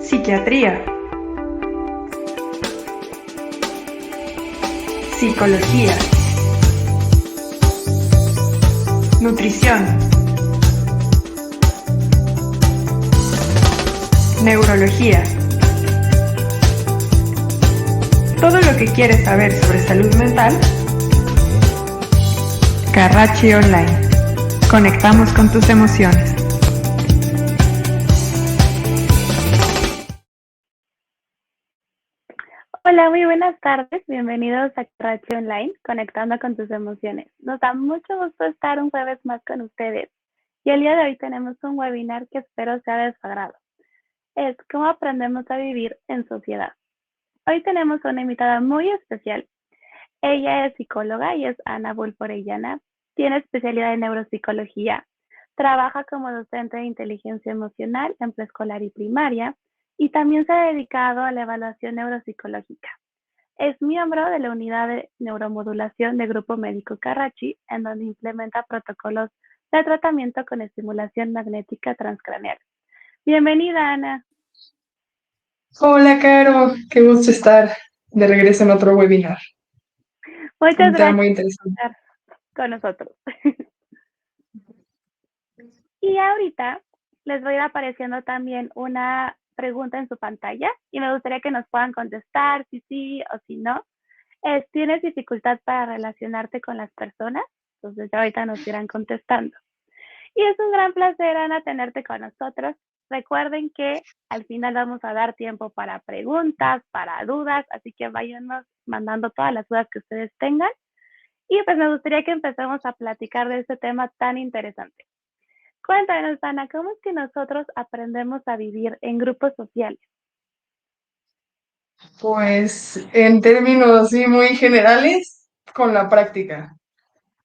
Psiquiatría, psicología, nutrición, neurología. Todo lo que quieres saber sobre salud mental, Carracci Online. Conectamos con tus emociones. Hola, muy buenas tardes. Bienvenidos a Carracci Online, conectando con tus emociones. Nos da mucho gusto estar un jueves más con ustedes. Y el día de hoy tenemos un webinar que espero sea de su agrado. Es cómo aprendemos a vivir en sociedad. Hoy tenemos una invitada muy especial. Ella es psicóloga y es Ana Bulfo Orellana. Tiene especialidad en neuropsicología. Trabaja como docente de inteligencia emocional en preescolar y primaria. Y también se ha dedicado a la evaluación neuropsicológica. Es miembro de la unidad de neuromodulación de Grupo Médico Carracci, en donde implementa protocolos de tratamiento con estimulación magnética transcraneal. Bienvenida, Ana. Hola, Caro, qué gusto estar de regreso en otro webinar. Muchas Un tema gracias muy por interesante. estar con nosotros. Y ahorita les voy a ir apareciendo también una pregunta en su pantalla y me gustaría que nos puedan contestar si sí o si no. ¿Tienes dificultad para relacionarte con las personas? Entonces ya ahorita nos irán contestando. Y es un gran placer, Ana, tenerte con nosotros. Recuerden que al final vamos a dar tiempo para preguntas, para dudas, así que váyanos mandando todas las dudas que ustedes tengan. Y pues me gustaría que empecemos a platicar de este tema tan interesante. Cuéntanos, Ana, ¿cómo es que nosotros aprendemos a vivir en grupos sociales? Pues en términos sí muy generales, con la práctica.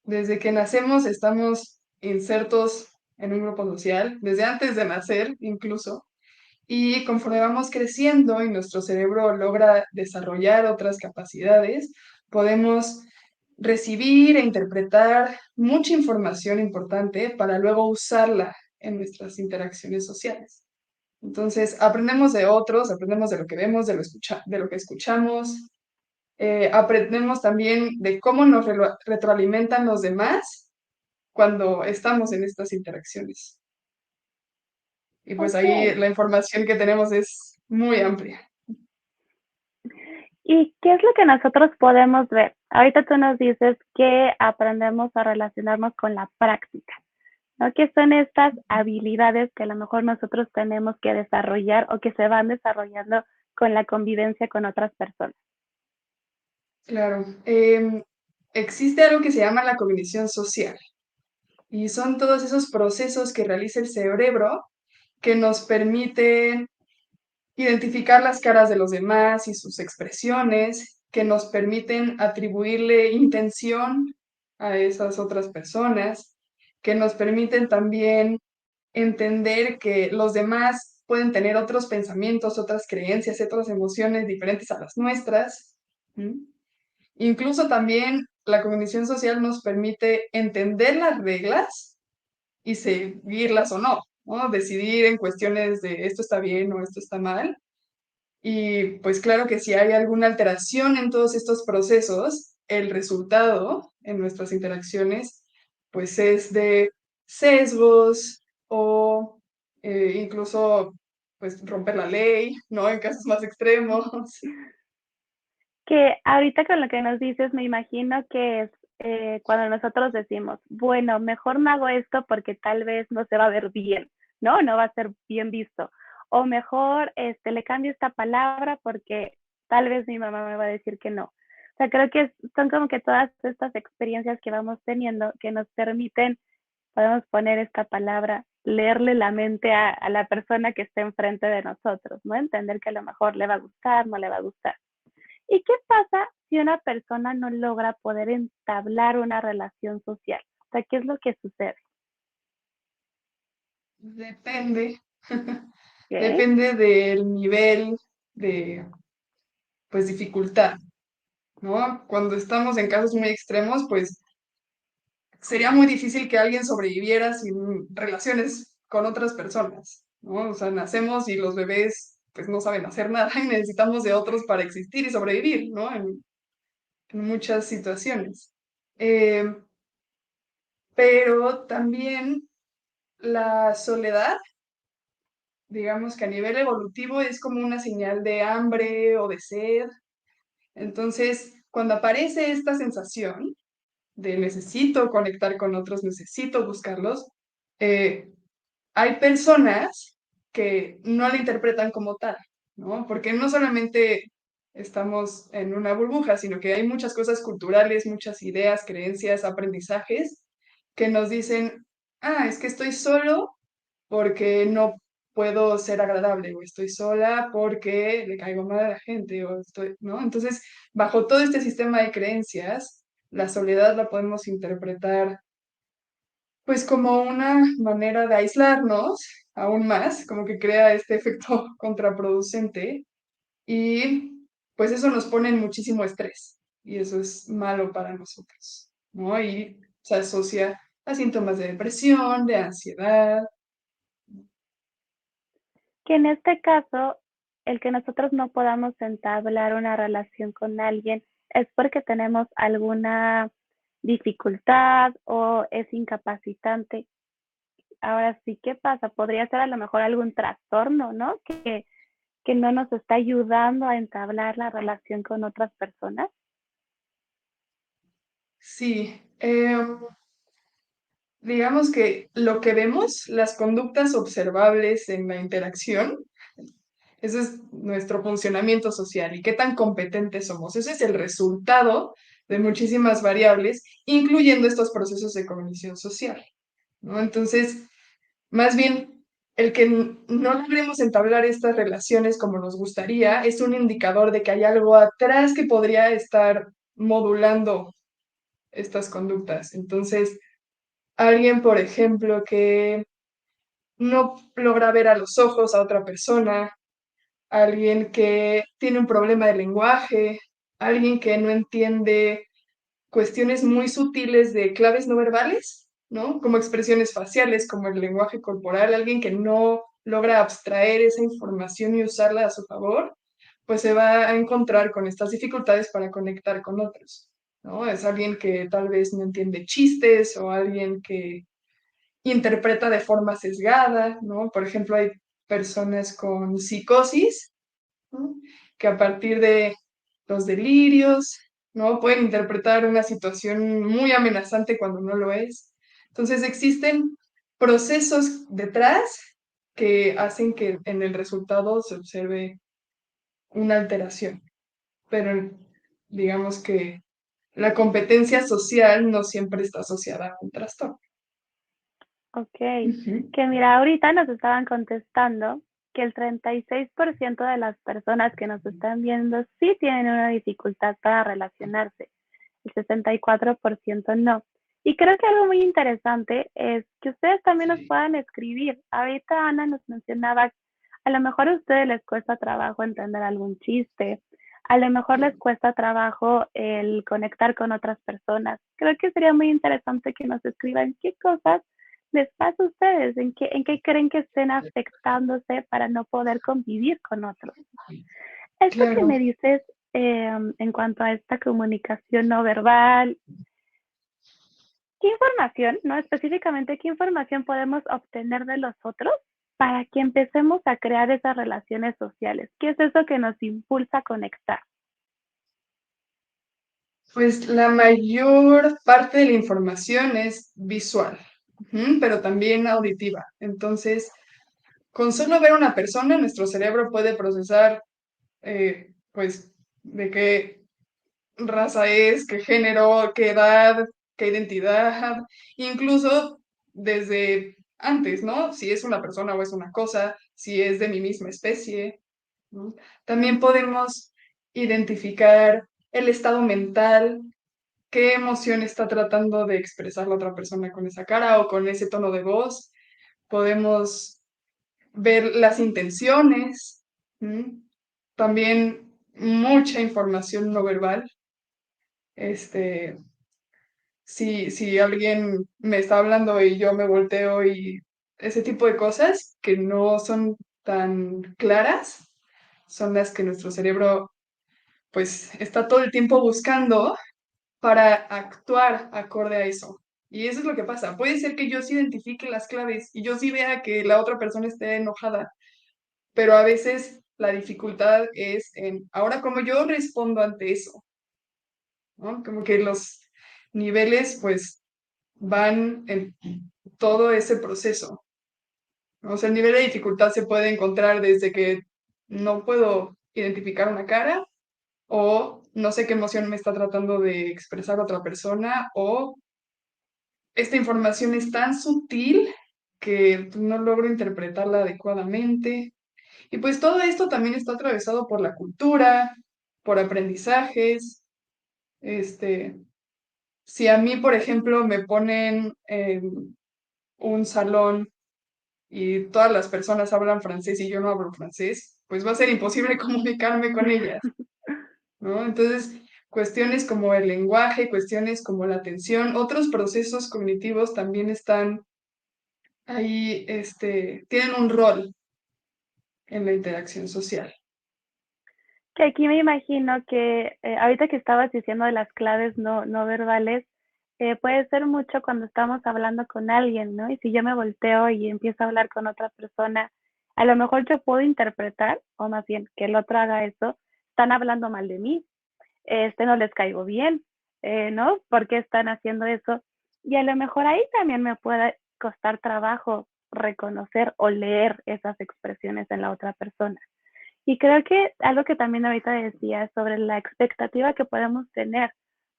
Desde que nacemos estamos insertos en un grupo social, desde antes de nacer incluso, y conforme vamos creciendo y nuestro cerebro logra desarrollar otras capacidades, podemos recibir e interpretar mucha información importante para luego usarla en nuestras interacciones sociales. Entonces, aprendemos de otros, aprendemos de lo que vemos, de lo que escuchamos, aprendemos también de cómo nos retroalimentan los demás cuando estamos en estas interacciones. Y pues ahí Ok. la información que tenemos es muy amplia. ¿Y qué es lo que nosotros podemos ver? Ahorita tú nos dices que aprendemos a relacionarnos con la práctica, ¿no? ¿Qué son estas habilidades que a lo mejor nosotros tenemos que desarrollar o que se van desarrollando con la convivencia con otras personas? Claro. Existe algo que se llama la cognición social y son todos esos procesos que realiza el cerebro que nos permiten identificar las caras de los demás y sus expresiones, que nos permiten atribuirle intención a esas otras personas, que nos permiten también entender que los demás pueden tener otros pensamientos, otras creencias, otras emociones diferentes a las nuestras. ¿Mm? Incluso también la cognición social nos permite entender las reglas y seguirlas o no, ¿no? Decidir en cuestiones de esto está bien o esto está mal. Y pues claro que si hay alguna alteración en todos estos procesos, el resultado en nuestras interacciones pues es de sesgos o incluso pues romper la ley, ¿no? En casos más extremos. Que ahorita con lo que nos dices, me imagino que es cuando nosotros decimos, bueno, mejor no hago esto porque tal vez no se va a ver bien, ¿no? No va a ser bien visto. O mejor le cambio esta palabra porque tal vez mi mamá me va a decir que no. O sea, creo que son como que todas estas experiencias que vamos teniendo que nos permiten, podemos poner esta palabra, leerle la mente a la persona que está enfrente de nosotros, ¿no? Entender que a lo mejor le va a gustar, no le va a gustar. ¿Y qué pasa si una persona no logra poder entablar una relación social? O sea, ¿qué es lo que sucede? Depende, ¿Qué? depende del nivel de, pues, dificultad, ¿no? Cuando estamos en casos muy extremos, pues sería muy difícil que alguien sobreviviera sin relaciones con otras personas, ¿no? O sea, nacemos y los bebés pues no saben hacer nada y necesitamos de otros para existir y sobrevivir, ¿no? En muchas situaciones. Eh, pero también la soledad, digamos que a nivel evolutivo es como una señal de hambre o de sed. Entonces, cuando aparece esta sensación de necesito conectar con otros, necesito buscarlos, eh, hay personas que no la interpretan como tal, ¿no? Porque no solamente estamos en una burbuja, sino que hay muchas cosas culturales, muchas ideas, creencias, aprendizajes que nos dicen, ah, es que estoy solo porque no puedo ser agradable, o estoy sola porque le caigo mal a la gente, o estoy, ¿no? Entonces, bajo todo este sistema de creencias, la soledad la podemos interpretar pues como una manera de aislarnos aún más, como que crea este efecto contraproducente y pues eso nos pone en muchísimo estrés y eso es malo para nosotros, ¿no? Y se asocia a síntomas de depresión, de ansiedad. Que en este caso, el que nosotros no podamos entablar una relación con alguien es porque tenemos alguna dificultad o es incapacitante. Ahora sí, ¿qué pasa? Podría ser a lo mejor algún trastorno, ¿no? Que no nos está ayudando a entablar la relación con otras personas. Sí, digamos que lo que vemos, las conductas observables en la interacción, ese es nuestro funcionamiento social y qué tan competentes somos. Ese es el resultado de muchísimas variables, incluyendo estos procesos de cognición social, ¿no? Entonces, más bien, el que no logremos entablar estas relaciones como nos gustaría es un indicador de que hay algo atrás que podría estar modulando estas conductas. Entonces, alguien, por ejemplo, que no logra ver a los ojos a otra persona, alguien que tiene un problema de lenguaje, alguien que no entiende cuestiones muy sutiles de claves no verbales, ¿no? Como expresiones faciales, como el lenguaje corporal, alguien que no logra abstraer esa información y usarla a su favor, pues se va a encontrar con estas dificultades para conectar con otros, ¿no? Es alguien que tal vez no entiende chistes o alguien que interpreta de forma sesgada, ¿no? Por ejemplo, hay personas con psicosis, ¿no? Que a partir de los delirios, ¿no? Pueden interpretar una situación muy amenazante cuando no lo es. Entonces existen procesos detrás que hacen que en el resultado se observe una alteración, pero digamos que la competencia social no siempre está asociada a un trastorno. Ok, Ujú. que mira, ahorita nos estaban contestando que el 36% de las personas que nos están viendo sí tienen una dificultad para relacionarse, el 64% no. Y creo que algo muy interesante es que ustedes también nos puedan escribir. Ahorita Ana nos mencionaba, a lo mejor a ustedes les cuesta trabajo entender algún chiste, a lo mejor les cuesta trabajo el conectar con otras personas. Creo que sería muy interesante que nos escriban qué cosas les pasa a ustedes, en qué creen que estén afectándose para no poder convivir con otros. Esto que Claro. me dices en cuanto a esta comunicación no verbal, ¿qué información, no específicamente, qué información podemos obtener de los otros para que empecemos a crear esas relaciones sociales? ¿Qué es eso que nos impulsa a conectar? Pues la mayor parte de la información es visual, pero también auditiva. Entonces, con solo ver a una persona, nuestro cerebro puede procesar, pues, de qué raza es, qué género, qué edad, qué identidad, incluso desde antes, ¿no? Si es una persona o es una cosa, si es de mi misma especie, ¿no? También podemos identificar el estado mental, qué emoción está tratando de expresar la otra persona con esa cara o con ese tono de voz. Podemos ver las intenciones, ¿m? También mucha información no verbal. Este, si alguien me está hablando y yo me volteo y ese tipo de cosas que no son tan claras, son las que nuestro cerebro pues está todo el tiempo buscando para actuar acorde a eso. Y eso es lo que pasa. Puede ser que yo sí identifique las claves y yo sí vea que la otra persona esté enojada, pero a veces la dificultad es en ahora cómo yo respondo ante eso, ¿no? Como que los niveles pues van en todo ese proceso, ¿no? O sea, el nivel de dificultad se puede encontrar desde que no puedo identificar una cara o no sé qué emoción me está tratando de expresar otra persona o esta información es tan sutil que no logro interpretarla adecuadamente. Y pues todo esto también está atravesado por la cultura, por aprendizajes. Este, si a mí, por ejemplo, me ponen en un salón y todas las personas hablan francés y yo no hablo francés, pues va a ser imposible comunicarme con ellas, ¿no? Entonces, cuestiones como el lenguaje, cuestiones como la atención, otros procesos cognitivos también están ahí, tienen un rol en la interacción social. Que aquí me imagino que ahorita que estabas diciendo de las claves no verbales, puede ser mucho cuando estamos hablando con alguien, ¿no? Y si yo me volteo y empiezo a hablar con otra persona, a lo mejor yo puedo interpretar, o más bien que el otro haga eso, están hablando mal de mí, no les caigo bien, ¿no? ¿Por qué están haciendo eso? Y a lo mejor ahí también me puede costar trabajo reconocer o leer esas expresiones en la otra persona. Y creo que algo que también ahorita decía sobre la expectativa que podemos tener,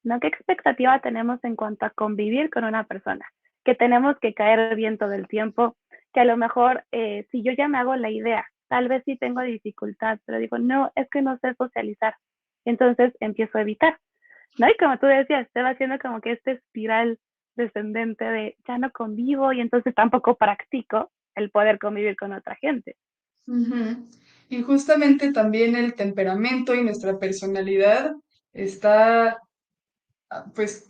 ¿no? ¿Qué expectativa tenemos en cuanto a convivir con una persona? Que tenemos que caer bien todo el tiempo, que a lo mejor si yo ya me hago la idea, tal vez sí tengo dificultad, pero digo, no, es que no sé socializar. Entonces empiezo a evitar, ¿no? Y como tú decías, se va haciendo como que este espiral descendente de ya no convivo y entonces tampoco practico el poder convivir con otra gente. Ujú. Y justamente también el temperamento y nuestra personalidad está, pues,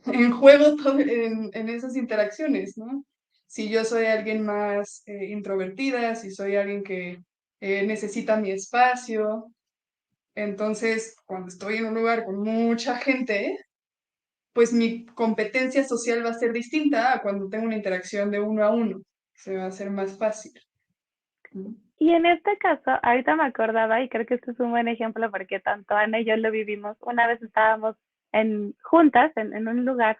en juego en esas interacciones, ¿no? Si yo soy alguien más introvertida, si soy alguien que necesita mi espacio, entonces cuando estoy en un lugar con mucha gente, pues mi competencia social va a ser distinta a cuando tengo una interacción de uno a uno. Se va a hacer más fácil. ¿No? Y en este caso, ahorita me acordaba, y creo que este es un buen ejemplo porque tanto Ana y yo lo vivimos. Una vez estábamos juntas en un lugar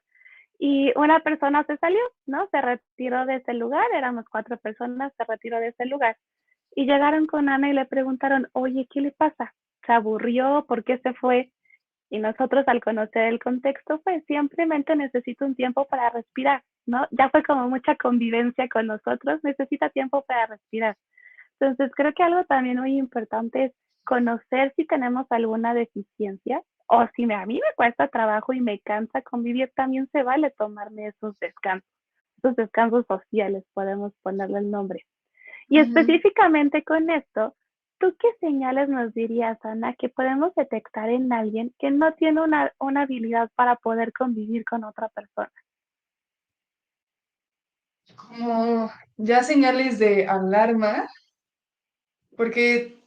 y una persona se salió, ¿no? Se retiró de ese lugar, éramos 4 personas, se retiró de ese lugar. Y llegaron con Ana y le preguntaron, oye, ¿qué le pasa? ¿Se aburrió? ¿Por qué se fue? Y nosotros al conocer el contexto, pues simplemente necesito un tiempo para respirar, ¿no? Ya fue como mucha convivencia con nosotros, necesita tiempo para respirar. Entonces, creo que algo también muy importante es conocer si tenemos alguna deficiencia o si a mí me cuesta trabajo y me cansa convivir, también se vale tomarme esos descansos sociales, podemos ponerle el nombre. Y Ujú. específicamente con esto, ¿tú qué señales nos dirías, Ana, que podemos detectar en alguien que no tiene una habilidad para poder convivir con otra persona? Como ya señales de alarma, porque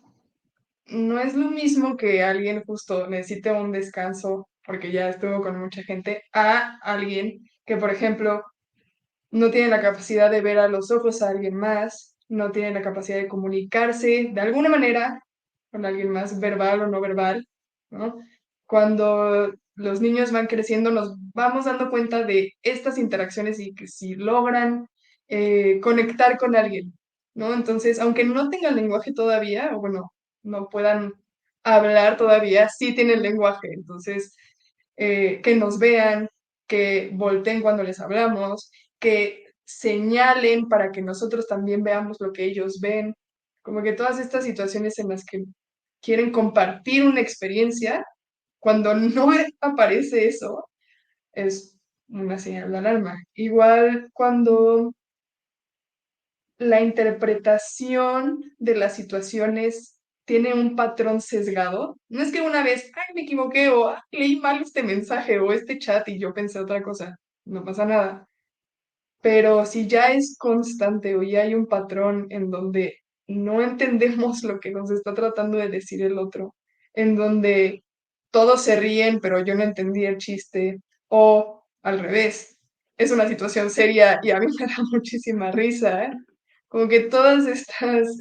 no es lo mismo que alguien justo necesite un descanso porque ya estuvo con mucha gente, a alguien que, por ejemplo, no tiene la capacidad de ver a los ojos a alguien más, no tiene la capacidad de comunicarse de alguna manera con alguien más, verbal o no verbal, ¿no? Cuando los niños van creciendo, nos vamos dando cuenta de estas interacciones y que si logran conectar con alguien, ¿no? Entonces, aunque no tengan lenguaje todavía, o bueno, no puedan hablar todavía, sí tienen lenguaje. Entonces, que nos vean, que volteen cuando les hablamos, que señalen para que nosotros también veamos lo que ellos ven. Como que todas estas situaciones en las que quieren compartir una experiencia, cuando no aparece eso, es una señal de alarma. Igual cuando la interpretación de las situaciones tiene un patrón sesgado. No es que una vez, ay, me equivoqué o "Ay, leí mal este mensaje o este chat y yo pensé otra cosa. No pasa nada. Pero si ya es constante o ya hay un patrón en donde no entendemos lo que nos está tratando de decir el otro, en donde todos se ríen, pero yo no entendí el chiste, o al revés, es una situación seria y a mí me da muchísima risa, ¿eh? Como que todas estas,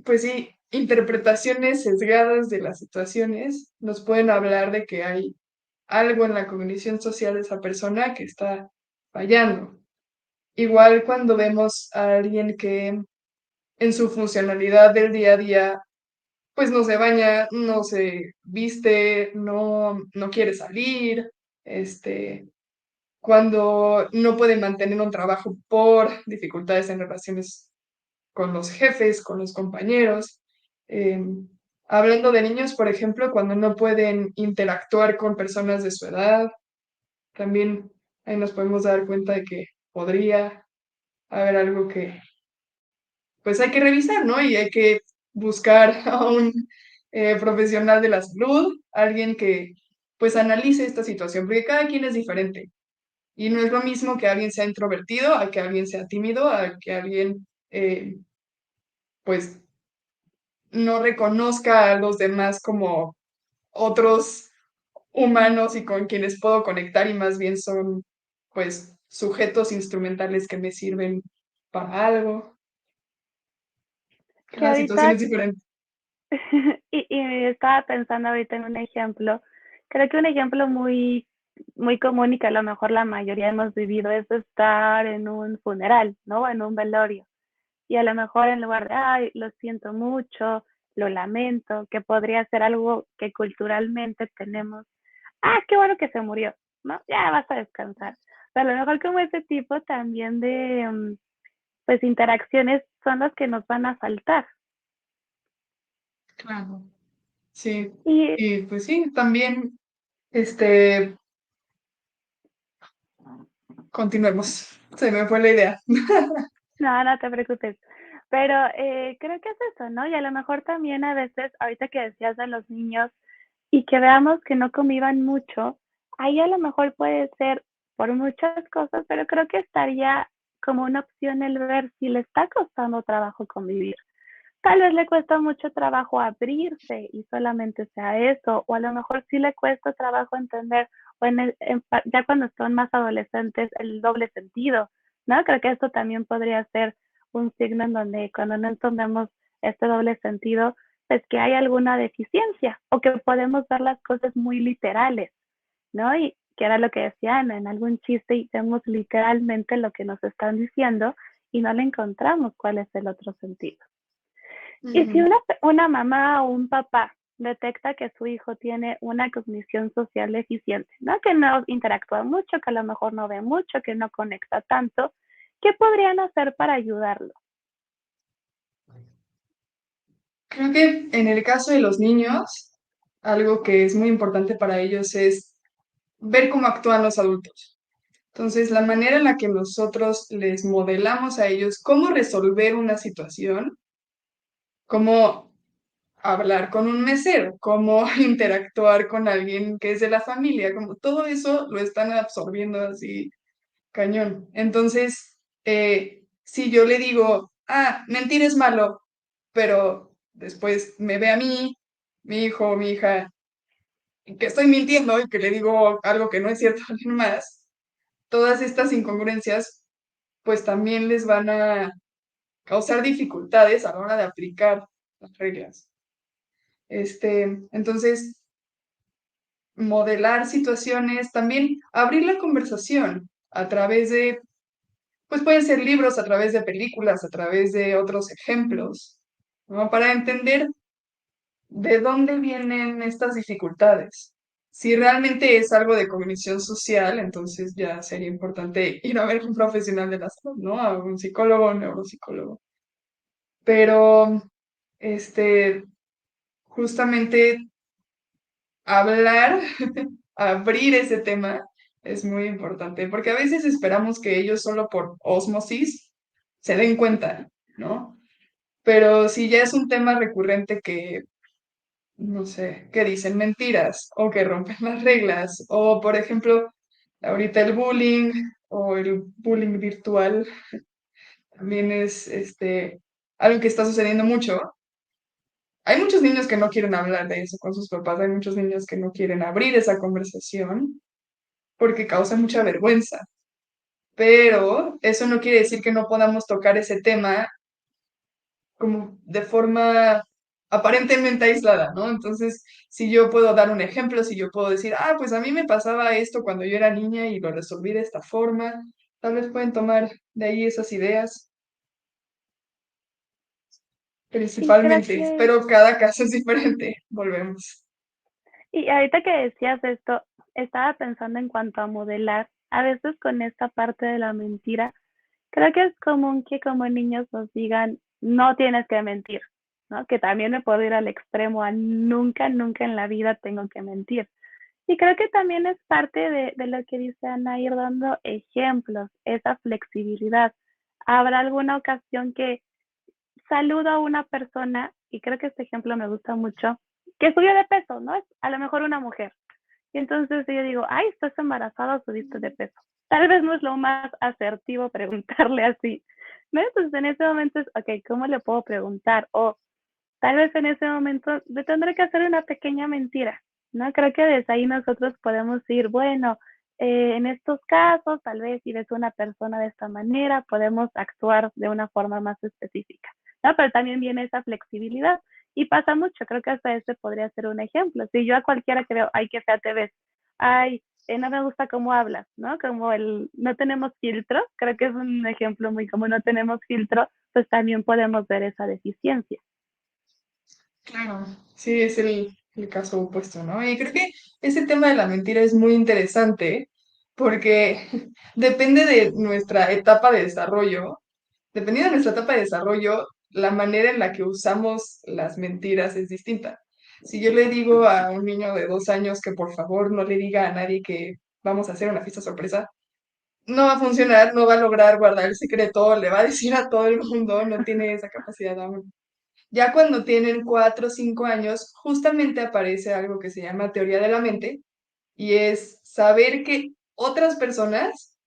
pues sí, interpretaciones sesgadas de las situaciones nos pueden hablar de que hay algo en la cognición social de esa persona que está fallando. Igual cuando vemos a alguien que en su funcionalidad del día a día, pues no se baña, no se viste, no quiere salir, cuando no puede mantener un trabajo por dificultades en relaciones con los jefes, con los compañeros. Eh, Hablando de niños, por ejemplo, cuando no pueden interactuar con personas de su edad, también ahí nos podemos dar cuenta de que podría haber algo que pues hay que revisar, ¿no? Y hay que buscar a un profesional de la salud, alguien que pues analice esta situación, porque cada quien es diferente. Y no es lo mismo que alguien sea introvertido, a que alguien sea tímido, a que alguien pues no reconozca a los demás como otros humanos y con quienes puedo conectar y más bien son pues sujetos instrumentales que me sirven para algo. Que Cada situación ahorita, es diferente. y estaba pensando ahorita en un ejemplo, creo que un ejemplo muy común y que a lo mejor la mayoría hemos vivido es estar en un funeral, ¿no? En un velorio. Y a lo mejor en lugar de, ay, lo siento mucho, lo lamento, que podría ser algo que culturalmente tenemos, ah, qué bueno que se murió, ¿no? Ya vas a descansar. Pero a lo mejor como ese tipo también de, pues, interacciones son las que nos van a faltar. Claro. Sí, Y y pues sí, también, este, continuemos. Se me fue la idea. no, no te preocupes. Pero creo que es eso, ¿no? Y a lo mejor también a veces, ahorita que decías de los niños y que veamos que no convivan mucho, ahí a lo mejor puede ser por muchas cosas, pero creo que estaría como una opción el ver si le está costando trabajo convivir. Tal vez le cuesta mucho trabajo abrirse y solamente sea eso, o a lo mejor sí le cuesta trabajo entender, o ya cuando son más adolescentes, el doble sentido, ¿no? Creo que esto también podría ser un signo en donde cuando no entendemos este doble sentido, pues que hay alguna deficiencia o que podemos ver las cosas muy literales, ¿no? Y que era lo que decían en algún chiste y vemos literalmente lo que nos están diciendo y no le encontramos cuál es el otro sentido. Y si Ujú. una mamá o un papá detecta que su hijo tiene una cognición social deficiente, ¿no? Que no interactúa mucho, que a lo mejor no ve mucho, que no conecta tanto, ¿qué podrían hacer para ayudarlo? Creo que en el caso de los niños, algo que es muy importante para ellos es ver cómo actúan los adultos. Entonces, la manera en la que nosotros les modelamos a ellos cómo resolver una situación, cómo hablar con un mesero, cómo interactuar con alguien que es de la familia, como todo eso lo están absorbiendo así cañón. Entonces, si yo le digo, ah, mentir es malo, pero después me ve a mí, mi hijo o mi hija, que estoy mintiendo y que le digo algo que no es cierto a alguien más, todas estas incongruencias, pues también les van a causar dificultades a la hora de aplicar las reglas. Entonces, modelar situaciones, también abrir la conversación a través de, pues pueden ser libros, a través de películas, a través de otros ejemplos, ¿no? Para entender de dónde vienen estas dificultades. Si realmente es algo de cognición social, entonces ya sería importante ir a ver un profesional de la salud, ¿no? A un psicólogo o un neuropsicólogo. Pero, este, justamente hablar, abrir ese tema es muy importante, porque a veces esperamos que ellos solo por ósmosis se den cuenta, ¿no? Pero si ya es un tema recurrente que, no sé, que dicen mentiras o que rompen las reglas, o por ejemplo, ahorita el bullying o el bullying virtual también es algo que está sucediendo mucho. Hay muchos niños que no quieren hablar de eso con sus papás, hay muchos niños que no quieren abrir esa conversación porque causa mucha vergüenza, pero eso no quiere decir que no podamos tocar ese tema como de forma aparentemente aislada, ¿no? Entonces, si yo puedo dar un ejemplo, si yo puedo decir, ah, pues a mí me pasaba esto cuando yo era niña y lo resolví de esta forma, tal vez pueden tomar de ahí esas ideas Y creo principalmente, que, pero cada caso es diferente, volvemos. y ahorita que decías esto, estaba pensando en cuanto a modelar, a veces con esta parte de la mentira, creo que es común que como niños nos digan, no tienes que mentir, ¿no? Que también me puedo ir al extremo a nunca, nunca en la vida tengo que mentir. Y creo que también es parte de lo que dice Ana, ir dando ejemplos, esa flexibilidad. Habrá alguna ocasión que saludo a una persona, y creo que este ejemplo me gusta mucho, que subió de peso, ¿no? Es a lo mejor una mujer. Y entonces yo digo, ay, estás embarazada o subiste de peso. Tal vez no es lo más asertivo preguntarle así, ¿no? Entonces en ese momento es, ok, ¿cómo le puedo preguntar? O tal vez en ese momento le tendré que hacer una pequeña mentira, ¿no? Creo que desde ahí nosotros podemos ir, bueno, en estos casos, tal vez si ves una persona de esta manera, podemos actuar de una forma más específica, ¿no? Pero también viene esa flexibilidad y pasa mucho, creo que hasta este podría ser un ejemplo. Si yo a cualquiera que veo, ay, qué fea te ves, ay, no me gusta cómo hablas, ¿no? Como el no tenemos filtro, creo que es un ejemplo muy como no tenemos filtro, pues también podemos ver esa deficiencia. Claro, sí, es el caso opuesto, ¿no? Y creo que ese tema de la mentira es muy interesante porque depende de nuestra etapa de desarrollo. Dependiendo de nuestra etapa de desarrollo, la manera en la que usamos las mentiras es distinta. Si yo le digo a un niño de 2 años que por favor no le diga a nadie que vamos a hacer una fiesta sorpresa, no va a funcionar, no va a lograr guardar el secreto, le va a decir a todo el mundo, no tiene esa capacidad aún. Ya cuando tienen 4 o 5 años, justamente aparece algo que se llama teoría de la mente y es saber que otras personas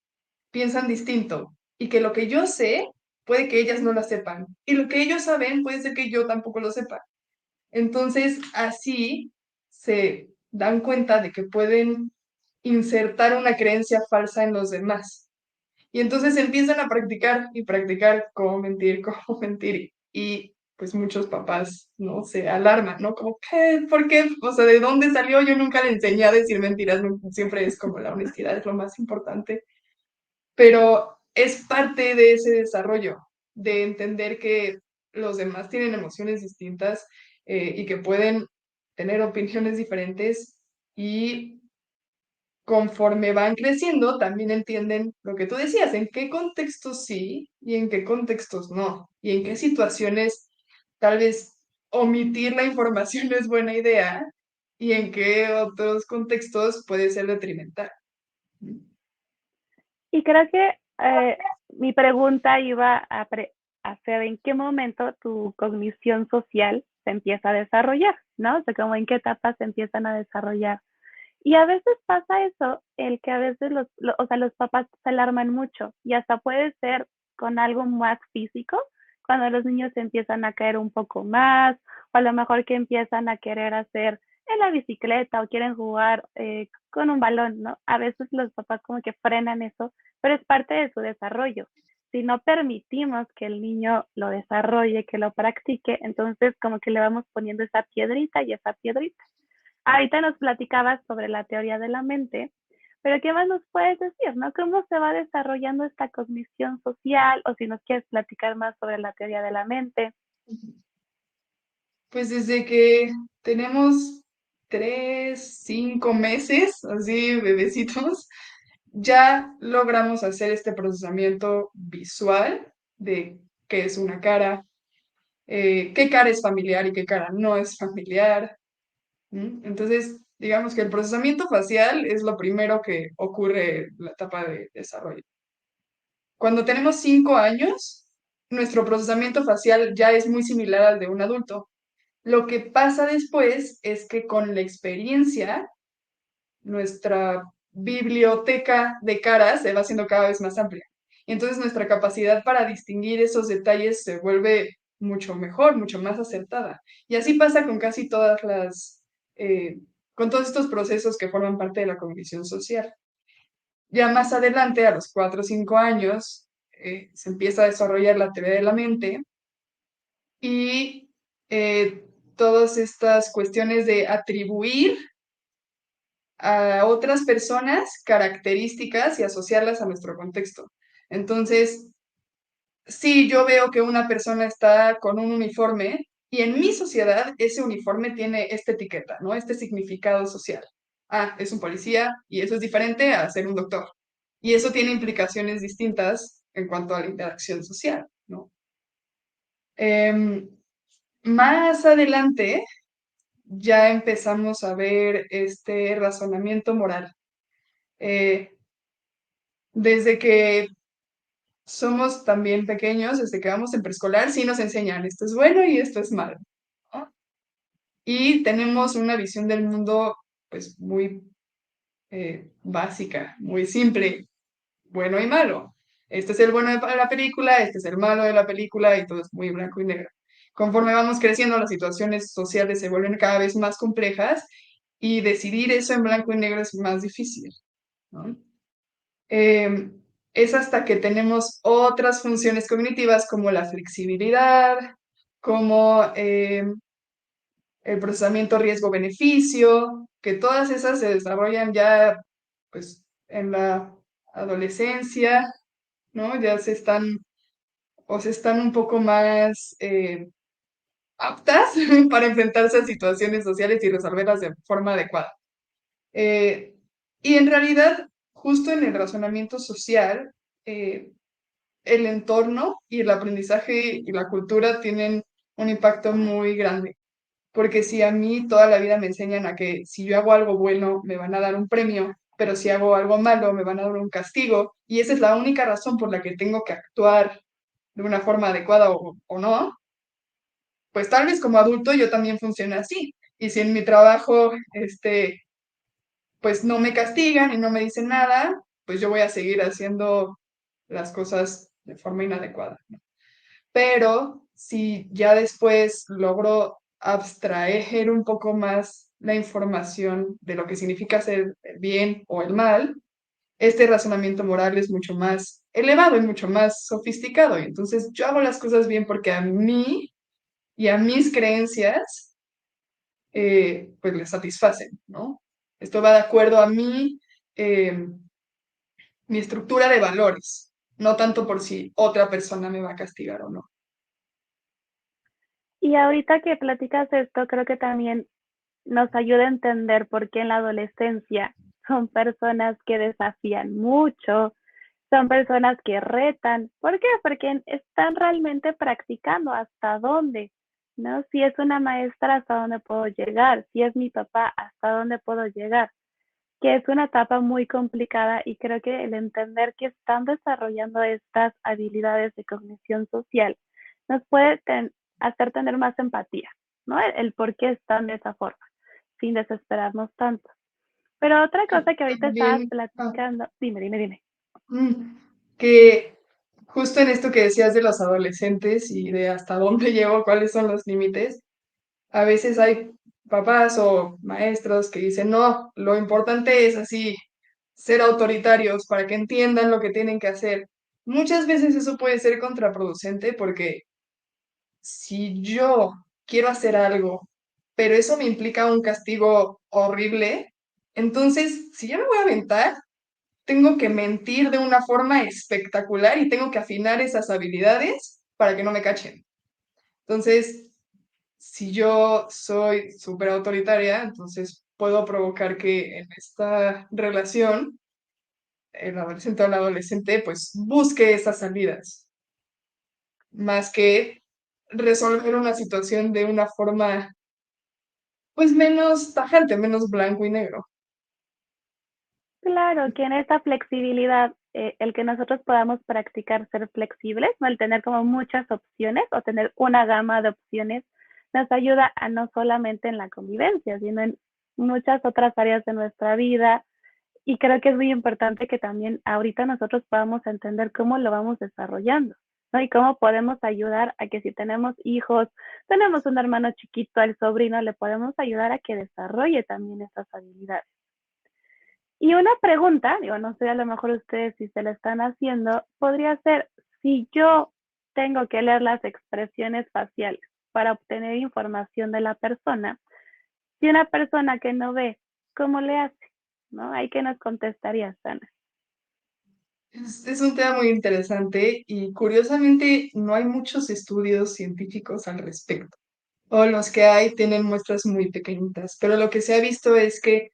piensan distinto y que lo que yo sé puede que ellas no lo sepan y lo que ellos saben puede ser que yo tampoco lo sepa. Entonces, así se dan cuenta de que pueden insertar una creencia falsa en los demás. Y entonces empiezan a practicar y practicar cómo mentir, cómo mentir. Y pues muchos papás, ¿no? Se alarman, ¿no? Como, ¿qué? ¿Por qué? O sea, ¿de dónde salió? Yo nunca le enseñé a decir mentiras, siempre es como la honestidad es lo más importante. Pero es parte de ese desarrollo, de entender que los demás tienen emociones distintas y que pueden tener opiniones diferentes y conforme van creciendo, también entienden lo que tú decías, en qué contextos sí y en qué contextos no, y en qué situaciones tal vez omitir la información es buena idea y en qué otros contextos puede ser detrimental. Y creo que mi pregunta iba a ser en qué momento tu cognición social se empieza a desarrollar, ¿no? O sea, como en qué etapas se empiezan a desarrollar. Y a veces pasa eso, el que a veces o sea, los papás se alarman mucho y hasta puede ser con algo más físico, cuando los niños empiezan a caer un poco más, o a lo mejor que empiezan a querer hacer en la bicicleta o quieren jugar con un balón, ¿no? A veces los papás como que frenan eso, pero es parte de su desarrollo. Si no permitimos que el niño lo desarrolle, que lo practique, entonces como que le vamos poniendo esa piedrita y esa piedrita. Ahorita nos platicabas sobre la teoría de la mente, pero ¿qué más nos puedes decir, no? ¿Cómo se va desarrollando esta cognición social? O si nos quieres platicar más sobre la teoría de la mente. Pues desde que tenemos 3, 5 meses, así bebecitos, ya logramos hacer este procesamiento visual de qué es una cara, qué cara es familiar y qué cara no es familiar. Entonces, digamos que el procesamiento facial es lo primero que ocurre en la etapa de desarrollo. Cuando tenemos 5 años, nuestro procesamiento facial ya es muy similar al de un adulto. Lo que pasa después es que con la experiencia, nuestra biblioteca de caras se va haciendo cada vez más amplia. Y entonces nuestra capacidad para distinguir esos detalles se vuelve mucho mejor, mucho más acertada. Y así pasa con casi todas con todos estos procesos que forman parte de la cognición social. Ya más adelante, a los 4 o 5 años, se empieza a desarrollar la teoría de la mente y todas estas cuestiones de atribuir a otras personas características y asociarlas a nuestro contexto. Entonces, si yo veo que una persona está con un uniforme y en mi sociedad ese uniforme tiene esta etiqueta, ¿no? Este significado social. Ah, es un policía y eso es diferente a ser un doctor. Y eso tiene implicaciones distintas en cuanto a la interacción social, ¿no? Em, Más adelante ya empezamos a ver este razonamiento moral. Eh, Desde que somos también pequeños, desde que vamos en preescolar, sí nos enseñan esto es bueno y esto es malo, ¿no? Y tenemos una visión del mundo pues muy básica, muy simple, bueno y malo. Este es el bueno de la película, este es el malo de la película y todo es muy blanco y negro. Conforme vamos creciendo, las situaciones sociales se vuelven cada vez más complejas y decidir eso en blanco y negro es más difícil, ¿no? Eh, es hasta que tenemos otras funciones cognitivas como la flexibilidad, como el procesamiento riesgo-beneficio, que todas esas se desarrollan ya pues en la adolescencia, ¿no? Ya se están un poco más aptas para enfrentarse a situaciones sociales y resolverlas de forma adecuada. Eh, y en realidad, justo en el razonamiento social, eh, el entorno y el aprendizaje y la cultura tienen un impacto muy grande. Porque si a mí toda la vida me enseñan a que si yo hago algo bueno me van a dar un premio, pero si hago algo malo me van a dar un castigo, y esa es la única razón por la que tengo que actuar de una forma adecuada o no, pues tal vez como adulto yo también funcione así. Y si en mi trabajo, pues no me castigan y no me dicen nada, pues yo voy a seguir haciendo las cosas de forma inadecuada, ¿no? Pero si ya después logro abstraer un poco más la información de lo que significa hacer el bien o el mal, este razonamiento moral es mucho más elevado y mucho más sofisticado. Y entonces yo hago las cosas bien porque a mí y a mis creencias, pues les satisfacen, ¿no? Esto va de acuerdo a eh, mi estructura de valores, no tanto por si otra persona me va a castigar o no. Y ahorita que platicas esto, creo que también nos ayuda a entender por qué en la adolescencia son personas que desafían mucho, son personas que retan. ¿Por qué? Porque están realmente practicando hasta dónde, ¿no? Si es una maestra, hasta dónde puedo llegar, si es mi papá, hasta dónde puedo llegar, que es una etapa muy complicada y creo que el entender que están desarrollando estas habilidades de cognición social nos puede hacer tener más empatía, ¿no? El por qué están de esa forma, sin desesperarnos tanto. Pero otra Y cosa que ahorita estabas también, platicando, dime. mm, que justo en esto que decías de los adolescentes y de hasta dónde llego, cuáles son los límites, a veces hay papás o maestros que dicen, no, lo importante es así, ser autoritarios para que entiendan lo que tienen que hacer. Muchas veces eso puede ser contraproducente porque si yo quiero hacer algo pero eso me implica un castigo horrible. Entonces, si yo me voy a aventar, tengo que mentir de una forma espectacular y tengo que afinar esas habilidades para que no me cachen. Entonces, si yo soy súper autoritaria, entonces puedo provocar que en esta relación el adolescente o la adolescente pues busque esas salidas, más que resolver una situación de una forma pues menos tajante, menos blanco y negro. Claro, que en esta flexibilidad, el que nosotros podamos practicar ser flexibles, ¿no? El tener como muchas opciones o tener una gama de opciones, nos ayuda a no solamente en la convivencia, sino en muchas otras áreas de nuestra vida. Y creo que es muy importante que también ahorita nosotros podamos entender cómo lo vamos desarrollando, ¿no? Y cómo podemos ayudar a que si tenemos hijos, tenemos un hermano chiquito, al sobrino, le podemos ayudar a que desarrolle también esas habilidades. Y una pregunta, digo, no sé, a lo mejor ustedes si se la están haciendo, podría ser, si yo tengo que leer las expresiones faciales para obtener información de la persona, si una persona que no ve, ¿cómo le hace? ¿No? Ahí que nos contestaría, Sana. Es un tema muy interesante y curiosamente no hay muchos estudios científicos al respecto, o los que hay tienen muestras muy pequeñitas, pero lo que se ha visto es que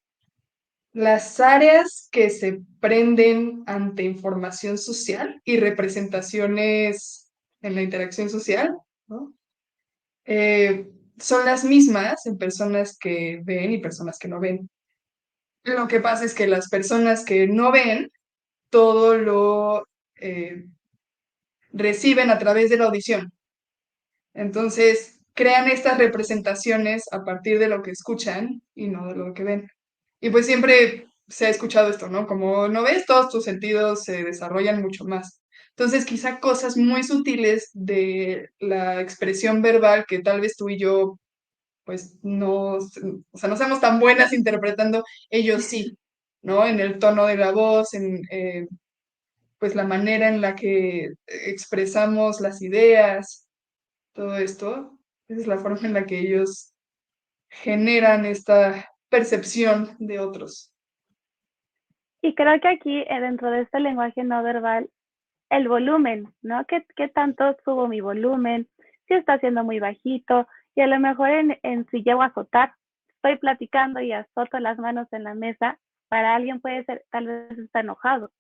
las áreas que se prenden ante información social y representaciones en la interacción social, ¿no? Eh, son las mismas en personas que ven y personas que no ven. Lo que pasa es que las personas que no ven todo lo eh, reciben a través de la audición. Entonces, crean estas representaciones a partir de lo que escuchan y no de lo que ven. Y pues siempre se ha escuchado esto, ¿no? Como no ves, todos tus sentidos se desarrollan mucho más. Entonces, quizá cosas muy sutiles de la expresión verbal que tal vez tú y yo, pues no, o sea, no seamos tan buenas interpretando, ellos sí, ¿no? En el tono de la voz, en pues la manera en la que expresamos las ideas, todo esto, esa es la forma en la que ellos generan esta percepción de otros. Y creo que aquí, dentro de este lenguaje no verbal, el volumen, ¿no? ¿Qué tanto subo mi volumen? Si está siendo muy bajito, y a lo mejor en si llego a azotar, estoy platicando y azoto las manos en la mesa, para alguien puede ser, tal vez está enojado.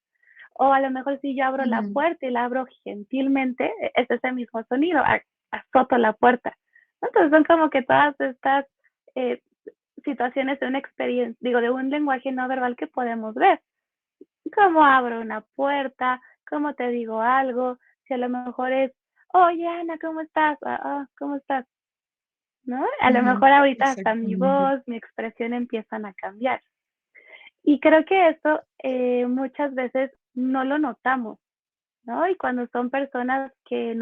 O a lo mejor si yo abro la Ujú, puerta y la abro gentilmente, es ese mismo sonido, azoto la puerta. Entonces son como que todas estas eh, situaciones de una experiencia, digo, de un lenguaje no verbal que podemos ver. Cómo abro una puerta, cómo te digo algo, si a lo mejor es, oye Ana, ¿cómo estás? ¿Cómo estás? ¿No? A lo ujú, mejor ahorita hasta mi exactamente. voz, mi expresión empiezan a cambiar. Y creo que esto muchas veces no lo notamos, ¿no? Y cuando son personas que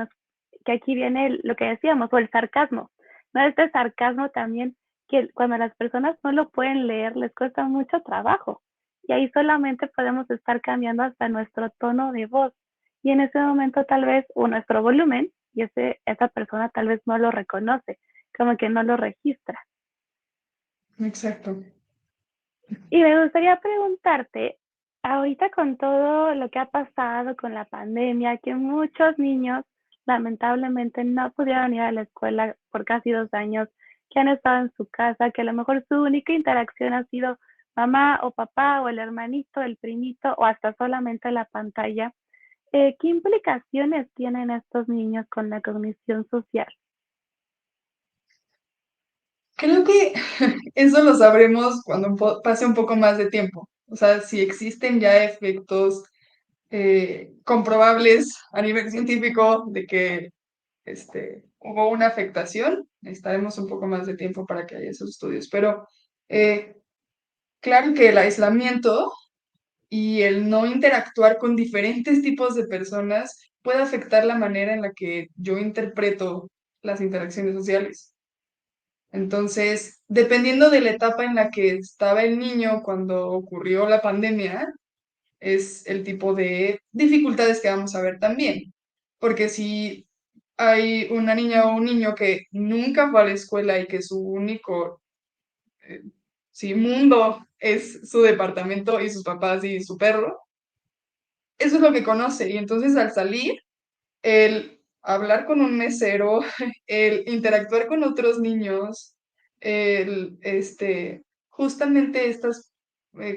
aquí viene lo que decíamos, o el sarcasmo, ¿no? Este sarcasmo también, que cuando las personas no lo pueden leer, les cuesta mucho trabajo. Y ahí solamente podemos estar cambiando hasta nuestro tono de voz. Y en ese momento tal vez, o nuestro volumen, y esa persona tal vez no lo reconoce, como que no lo registra. Exacto. Y me gustaría preguntarte, ahorita con todo lo que ha pasado con la pandemia, que muchos niños lamentablemente no pudieron ir a la escuela por casi 2 años, que han estado en su casa, que a lo mejor su única interacción ha sido mamá o papá o el hermanito, el primito o hasta solamente la pantalla. ¿Qué implicaciones tienen estos niños con la cognición social? Creo que eso lo sabremos cuando pase un poco más de tiempo. O sea, si existen ya efectos comprobables a nivel científico de que hubo una afectación, necesitaremos un poco más de tiempo para que haya esos estudios. Pero eh, claro que el aislamiento y el no interactuar con diferentes tipos de personas puede afectar la manera en la que yo interpreto las interacciones sociales. Entonces, dependiendo de la etapa en la que estaba el niño cuando ocurrió la pandemia, es el tipo de dificultades que vamos a ver también. Porque si hay una niña o un niño que nunca fue a la escuela y que su único eh, sí, mundo es su departamento y sus papás y su perro, eso es lo que conoce. Y entonces al salir, el hablar con un mesero, el interactuar con otros niños, justamente estas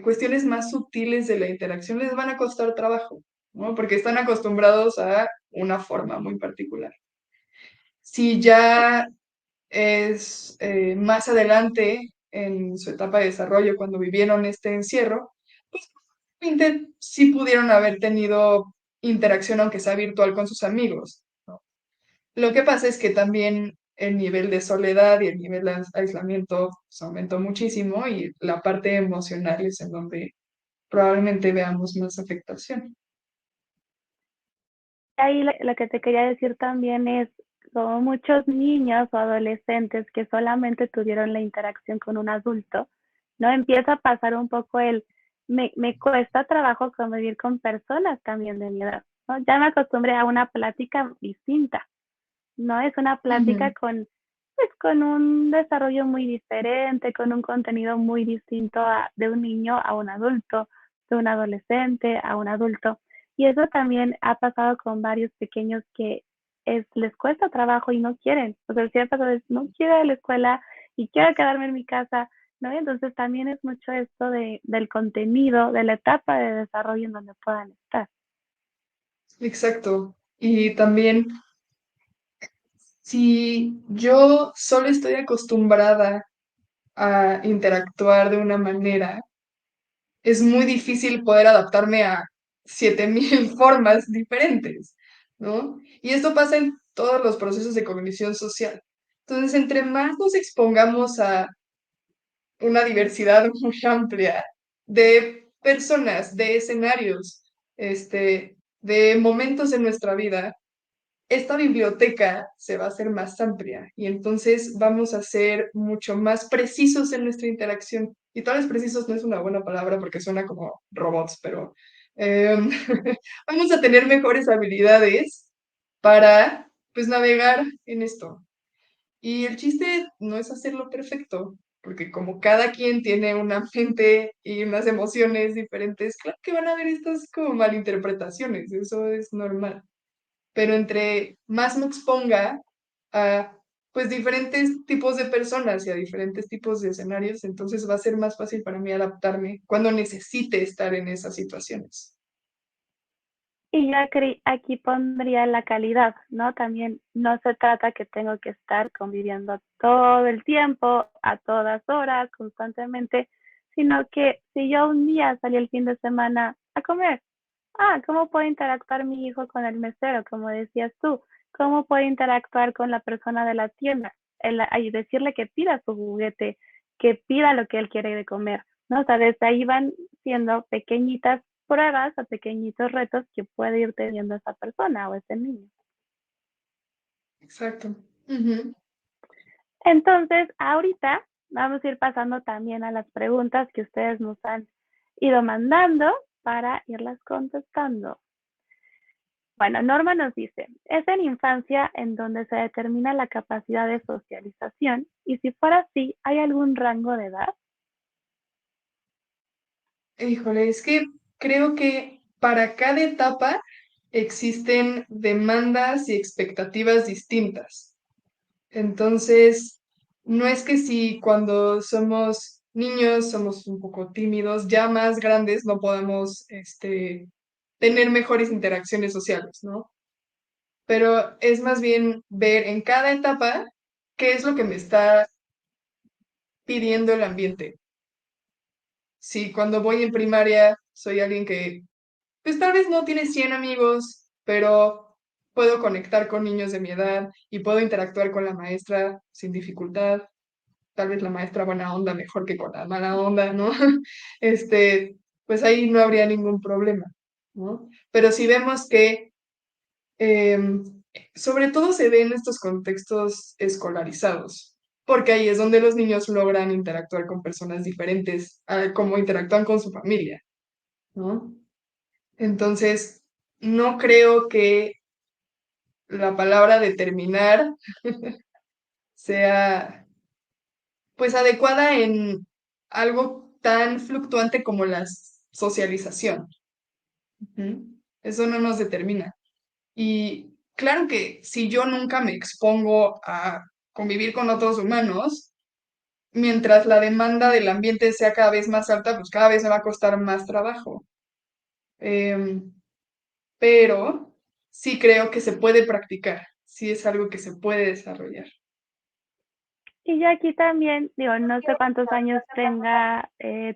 cuestiones más sutiles de la interacción les van a costar trabajo, ¿no? Porque están acostumbrados a una forma muy particular. Si ya es más adelante en su etapa de desarrollo, cuando vivieron este encierro, pues probablemente sí pudieron haber tenido interacción, aunque sea virtual, con sus amigos, ¿no? Lo que pasa es que también el nivel de soledad y el nivel de aislamiento se aumentó muchísimo y la parte emocional es en donde probablemente veamos más afectación. Ahí lo que te quería decir también es, como muchos niños o adolescentes que solamente tuvieron la interacción con un adulto, ¿no? Empieza a pasar un poco me cuesta trabajo convivir con personas también de mi edad, ¿no? Ya me acostumbré a una plática distinta, ¿no? Es una plática Ujú. pues, con un desarrollo muy diferente, con un contenido muy distinto de un niño a un adulto, de un adolescente a un adulto. Y eso también ha pasado con varios pequeños que les cuesta trabajo y no quieren. O sea, si ha pasado es, no quiero ir a la escuela y quiero quedarme en mi casa, ¿no? Y entonces también es mucho esto del contenido, de la etapa de desarrollo en donde puedan estar. Exacto. Y también, si yo solo estoy acostumbrada a interactuar de una manera, es muy difícil poder adaptarme a 7000 formas diferentes, ¿no? Y esto pasa en todos los procesos de cognición social. Entonces, entre más nos expongamos a una diversidad muy amplia de personas, de escenarios, de momentos en nuestra vida, esta biblioteca se va a hacer más amplia y entonces vamos a ser mucho más precisos en nuestra interacción. Y tal vez precisos no es una buena palabra porque suena como robots, pero em, vamos a tener mejores habilidades para, pues, navegar en esto. Y el chiste no es hacerlo perfecto, porque como cada quien tiene una mente y unas emociones diferentes, claro que van a haber estas como malinterpretaciones, eso es normal, pero entre más me exponga a pues diferentes tipos de personas y a diferentes tipos de escenarios, entonces va a ser más fácil para mí adaptarme cuando necesite estar en esas situaciones. Y yo aquí pondría la calidad, ¿no? También no se trata que tengo que estar conviviendo todo el tiempo, a todas horas, constantemente, sino que si yo un día salí el fin de semana a comer, ¿cómo puede interactuar mi hijo con el mesero, como decías tú? ¿Cómo puede interactuar con la persona de la tienda? Y decirle que pida su juguete, que pida lo que él quiere de comer, ¿no? O sea, desde ahí van siendo pequeñitas pruebas o pequeñitos retos que puede ir teniendo esa persona o ese niño. Exacto. Ujú. Entonces, ahorita vamos a ir pasando también a las preguntas que ustedes nos han ido mandando para irlas contestando. Bueno, Norma nos dice, es en infancia en donde se determina la capacidad de socialización y si fuera así, ¿hay algún rango de edad? Híjole, es que creo que para cada etapa existen demandas y expectativas distintas. Entonces, no es que si cuando somos niños somos un poco tímidos, ya más grandes no podamos tener mejores interacciones sociales, ¿no? Pero es más bien ver en cada etapa qué es lo que me está pidiendo el ambiente. Si cuando voy en primaria soy alguien que, pues tal vez no tiene 100 amigos, pero puedo conectar con niños de mi edad y puedo interactuar con la maestra sin dificultad, tal vez la maestra buena onda mejor que con la mala onda, ¿no? Este, pues ahí no habría ningún problema, ¿no? Pero si vemos que em, sobre todo se ve en estos contextos escolarizados, porque ahí es donde los niños logran interactuar con personas diferentes a cómo interactúan con su familia, ¿no? Entonces, no creo que la palabra determinar sea pues adecuada en algo tan fluctuante como la socialización. Ujú. Eso no nos determina. Y claro que si yo nunca me expongo a convivir con otros humanos, mientras la demanda del ambiente sea cada vez más alta, pues cada vez me va a costar más trabajo. Em, pero sí creo que se puede practicar, sí es algo que se puede desarrollar. Y yo aquí también, digo, no sé cuántos años tenga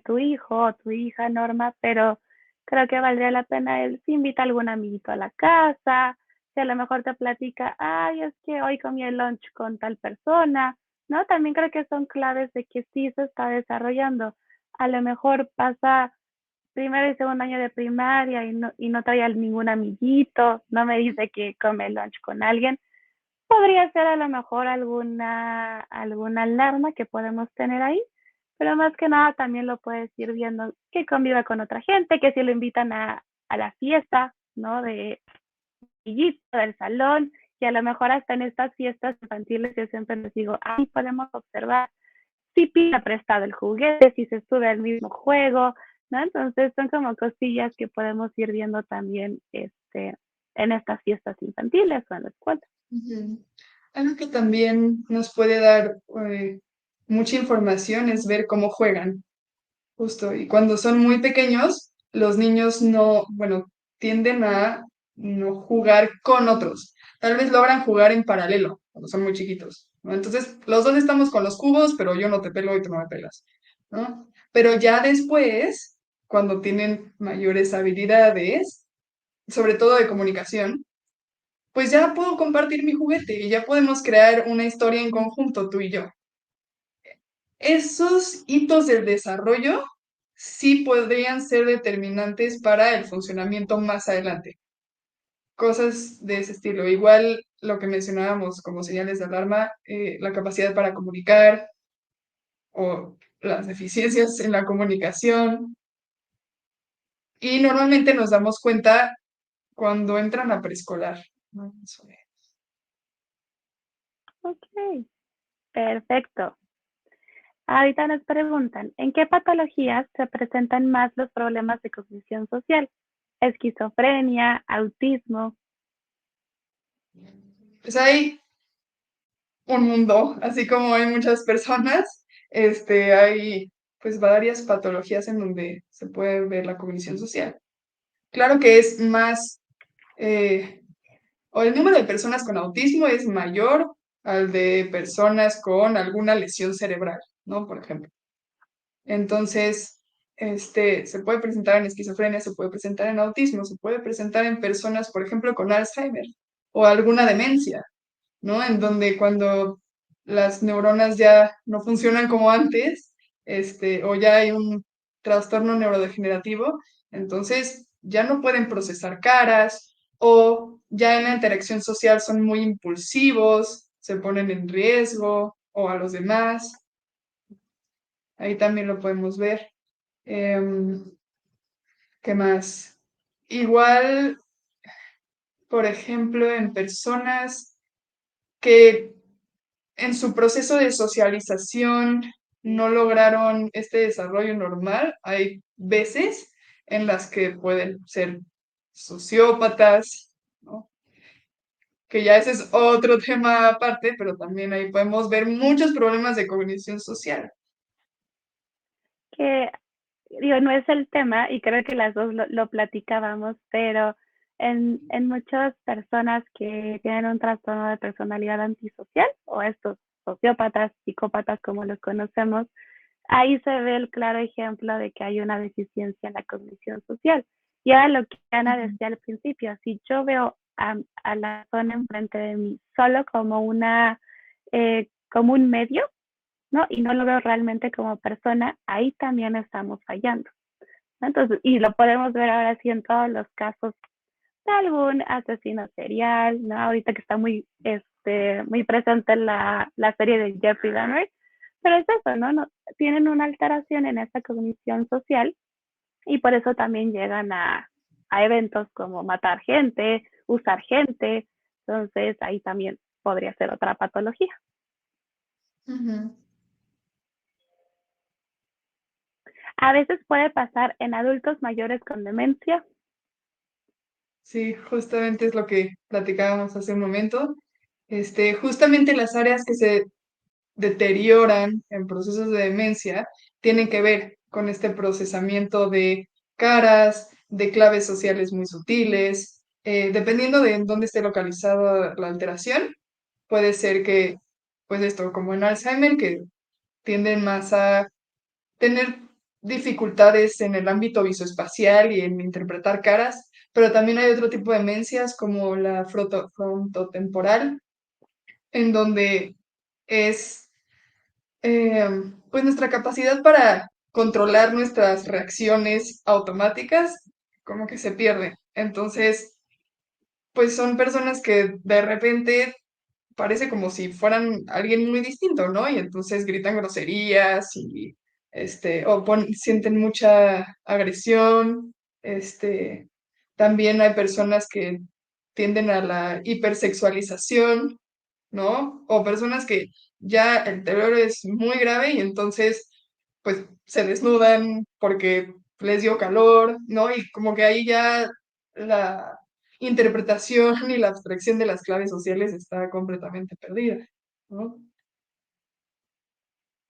tu hijo o tu hija, Norma, pero creo que valdría la pena él si invita a algún amiguito a la casa, si a lo mejor te platica, ay, es que hoy comí el lunch con tal persona, ¿no? También creo que son claves de que sí se está desarrollando. A lo mejor pasa primero y segundo año de primaria y no trae a ningún amiguito, no me dice que come lunch con alguien. Podría ser a lo mejor alguna alarma que podemos tener ahí, pero más que nada también lo puedes ir viendo que conviva con otra gente, que si lo invitan a la fiesta, ¿no? De amiguito, del salón, y a lo mejor hasta en estas fiestas infantiles yo siempre les digo, ahí podemos observar si pide prestado el juguete, si se sube al mismo juego, ¿no? Entonces son como cosillas que podemos ir viendo también en estas fiestas infantiles o en la escuela. Ujú. Algo que también nos puede dar mucha información es ver cómo juegan, justo. Y cuando son muy pequeños, los niños no, bueno, tienden a no jugar con otros. Tal vez logran jugar en paralelo cuando son muy chiquitos, ¿no? Entonces, los dos estamos con los cubos, pero yo no te pelo y tú no me pelas, ¿no? Pero ya después, cuando tienen mayores habilidades, sobre todo de comunicación, pues ya puedo compartir mi juguete y ya podemos crear una historia en conjunto, tú y yo. Esos hitos del desarrollo sí podrían ser determinantes para el funcionamiento más adelante. Cosas de ese estilo. Igual lo que mencionábamos como señales de alarma, la capacidad para comunicar o las deficiencias en la comunicación. Y normalmente nos damos cuenta cuando entran a preescolar, ¿no? Ok, perfecto. Ahorita nos preguntan, ¿en qué patologías se presentan más los problemas de cognición social? Esquizofrenia, autismo. Pues hay un mundo, así como hay muchas personas, hay pues varias patologías en donde se puede ver la cognición social. Claro que es más, o el número de personas con autismo es mayor al de personas con alguna lesión cerebral, ¿no? Por ejemplo. Entonces, se puede presentar en esquizofrenia, se puede presentar en autismo, se puede presentar en personas, por ejemplo, con Alzheimer o alguna demencia, ¿no? En donde cuando las neuronas ya no funcionan como antes, o ya hay un trastorno neurodegenerativo, entonces ya no pueden procesar caras o ya en la interacción social son muy impulsivos, se ponen en riesgo o a los demás. Ahí también lo podemos ver. Em, ¿Qué más? Igual, por ejemplo, en personas que en su proceso de socialización no lograron este desarrollo normal. Hay veces en las que pueden ser sociópatas, ¿no? Que ya ese es otro tema aparte, pero también ahí podemos ver muchos problemas de cognición social. Que digo, no es el tema y creo que las dos lo platicábamos, pero en muchas personas que tienen un trastorno de personalidad antisocial o estos sociópatas, psicópatas como los conocemos, ahí se ve el claro ejemplo de que hay una deficiencia en la cognición social. Y era lo que Ana Ujú. decía al principio, si yo veo a la persona enfrente de mí solo como como un medio, ¿no? Y no lo veo realmente como persona, ahí también estamos fallando, ¿no? Entonces, y lo podemos ver ahora sí en todos los casos de algún asesino serial, ¿no? Ahorita que está muy presente la serie de Jeffrey Dahmer, pero es eso, ¿no? No tienen una alteración en esa cognición social y por eso también llegan a eventos como matar gente, usar gente, Entonces ahí también podría ser otra patología. Ujú. A veces puede pasar en adultos mayores con demencia. Sí, justamente es lo que platicábamos hace un momento. Justamente las áreas que se deterioran en procesos de demencia tienen que ver con este procesamiento de caras, de claves sociales muy sutiles. Dependiendo de en dónde esté localizada la alteración, puede ser que, pues esto, como en Alzheimer, que tienden más a tener dificultades en el ámbito visoespacial y en interpretar caras, pero también hay otro tipo de demencias como la frontotemporal, en donde es eh, pues nuestra capacidad para controlar nuestras reacciones automáticas como que se pierde. Entonces, pues son personas que de repente parece como si fueran alguien muy distinto, ¿no? Y entonces gritan groserías y sienten mucha agresión. También hay personas que tienden a la hipersexualización, ¿no? O personas que ya el deterioro es muy grave y entonces pues se desnudan porque les dio calor, ¿no? Y como que ahí ya la interpretación y la abstracción de las claves sociales está completamente perdida, ¿no?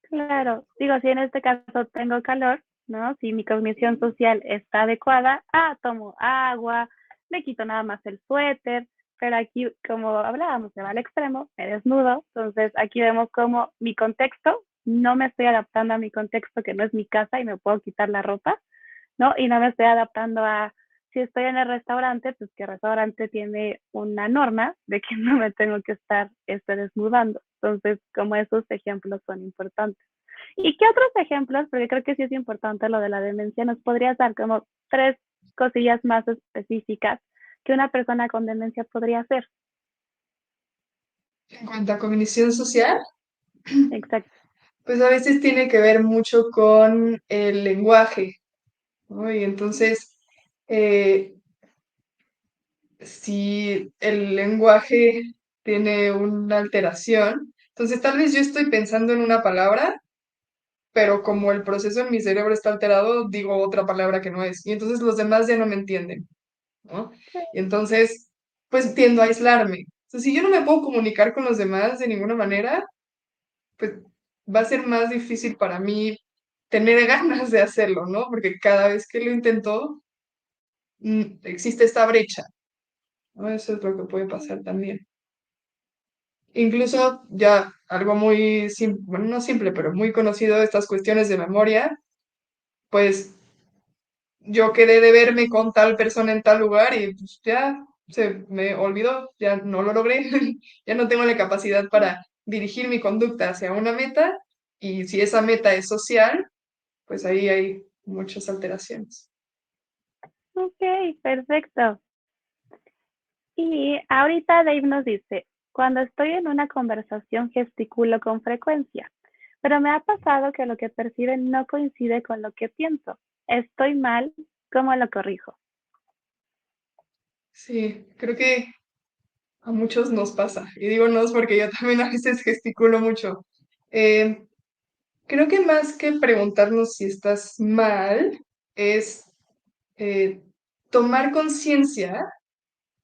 Claro, digo, si en este caso tengo calor, ¿no? Si mi cognición social está adecuada, tomo agua, me quito nada más el suéter, pero aquí, como hablábamos, se va al extremo, me desnudo, entonces aquí vemos como mi contexto, no me estoy adaptando a mi contexto que no es mi casa y me puedo quitar la ropa, ¿no? Y no me estoy adaptando a, si estoy en el restaurante, pues que el restaurante tiene una norma de que no me tengo que estar desnudando. Entonces, como esos ejemplos son importantes. ¿Y qué otros ejemplos? Porque creo que sí es importante lo de la demencia. ¿Nos podrías dar como tres cosillas más específicas que una persona con demencia podría hacer? En cuanto a cognición social, Exacto. pues a veces tiene que ver mucho con el lenguaje, ¿no? Y entonces, eh, si el lenguaje tiene una alteración, entonces tal vez yo estoy pensando en una palabra, pero como el proceso en mi cerebro está alterado, digo otra palabra que no es, y entonces los demás ya no me entienden, ¿no? Y entonces, pues tiendo a aislarme. Entonces, si yo no me puedo comunicar con los demás de ninguna manera, pues va a ser más difícil para mí tener ganas de hacerlo, ¿no? Porque cada vez que lo intento, existe esta brecha, ¿no? Eso es lo que puede pasar también. Incluso ya algo muy simple, bueno, no simple, pero muy conocido, estas cuestiones de memoria, pues yo quedé de verme con tal persona en tal lugar y pues ya se me olvidó, ya no lo logré, ya no tengo la capacidad para dirigir mi conducta hacia una meta y si esa meta es social, pues ahí hay muchas alteraciones. Ok, perfecto. Y ahorita Dave nos dice, cuando estoy en una conversación gesticulo con frecuencia, pero me ha pasado que lo que perciben no coincide con lo que pienso. Estoy mal, ¿cómo lo corrijo? Sí, creo que a muchos nos pasa. Y digo nos porque yo también a veces gesticulo mucho. Eh, Creo que más que preguntarnos si estás mal, es eh, tomar conciencia